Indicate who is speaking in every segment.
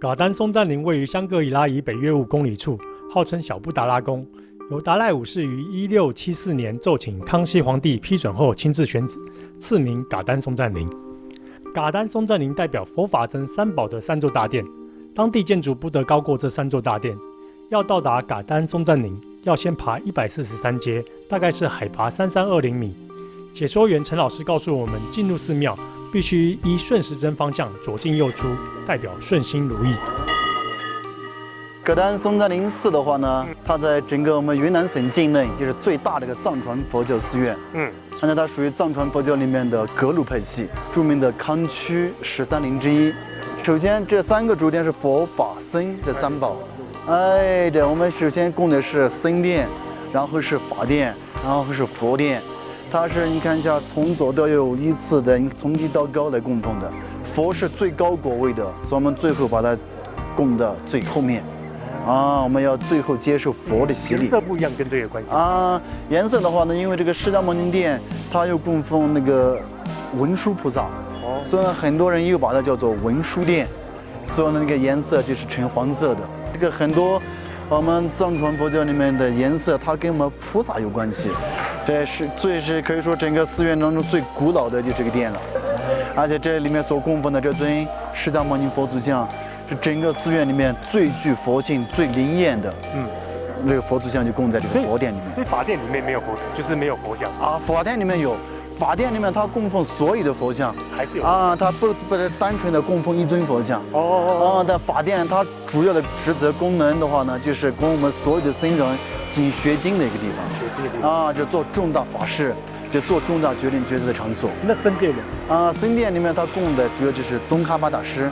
Speaker 1: 噶丹松赞陵位于香格里拉以北约5公里处，号称小布达拉宫，由达赖五世于1674年奏请康熙皇帝批准后亲自选址，赐名噶丹松赞陵。噶丹松赞陵代表佛法僧三宝的3座大殿，当地建筑不得高过这3座大殿。要到达噶丹松赞陵，要先爬143阶，大概是海拔3320米。解说员陈老师告诉我们，进入寺庙必须依顺时针方向左进右出，代表顺心如意。
Speaker 2: 噶丹松赞陵寺的话呢，它在整个我们云南省境内就是最大的一个藏传佛教寺院。而且它属于藏传佛教里面的格鲁派系，著名的康区13陵之一。首先，这3个主殿是佛法僧这3宝。对，我们首先供的是僧殿，然后是法殿，然后是佛殿。它是你看一下，从左到右依次的从低到高来供奉的。佛是最高果位的，所以我们最后把它供到最后面。我们要最后接受佛的洗礼。
Speaker 1: 颜色不一样跟这个有关系
Speaker 2: 颜色的话呢，因为这个释迦牟尼殿它又供奉那个文殊菩萨，所以呢很多人又把它叫做文殊殿，所以呢那个颜色就是呈黄色的。这个很多我们藏传佛教里面的颜色，它跟我们菩萨有关系。这是可以说整个寺院当中最古老的就这个殿了，而且这里面所供奉的这尊释迦牟尼佛祖像，是整个寺院里面最具佛性、最灵验的。这个佛祖像就供在这个佛殿里面。
Speaker 1: 所以法殿里面没有佛，就是没有佛像
Speaker 2: 法殿里面有。法殿里面它供奉所有的佛像，
Speaker 1: 还是有
Speaker 2: 它不是单纯的供奉一尊佛像。但法殿它主要的职责功能的话呢，就是供我们所有的僧人进学经的一个地方。
Speaker 1: 学经的地方
Speaker 2: 就做重大法事，就做重大决定抉择的场所。
Speaker 1: 那僧殿
Speaker 2: 呢？僧殿里面它供的主要就是宗喀巴大师。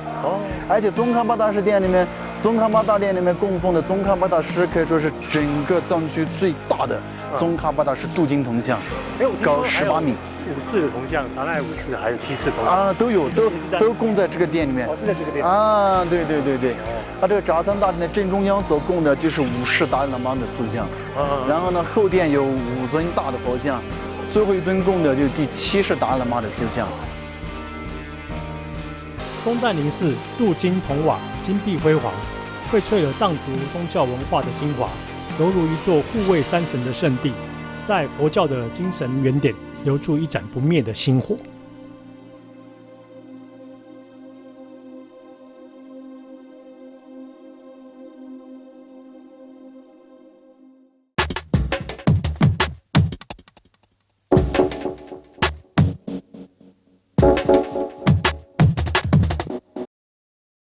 Speaker 2: 而且宗喀巴大师殿里面，宗喀巴大殿里面供奉的宗喀巴大师可以说是整个藏区最大的宗喀巴大师镀金铜像，高18米。
Speaker 1: 5世的铜像，达赖5世还有7世铜像
Speaker 2: 都有，都供在这个殿里面。
Speaker 1: 是在这个殿
Speaker 2: 对。它这个扎桑大殿的正中央所供的就是5世达赖喇嘛的塑像。然后呢，后殿有5尊大的佛像，最后一尊供的就是第7世达赖喇嘛的塑像。
Speaker 1: 松赞陵寺镀金铜瓦，金碧辉煌，荟萃了藏族宗教文化的精华，犹如一座护卫3神的圣地，在佛教的精神原点留住一盏不灭的星火。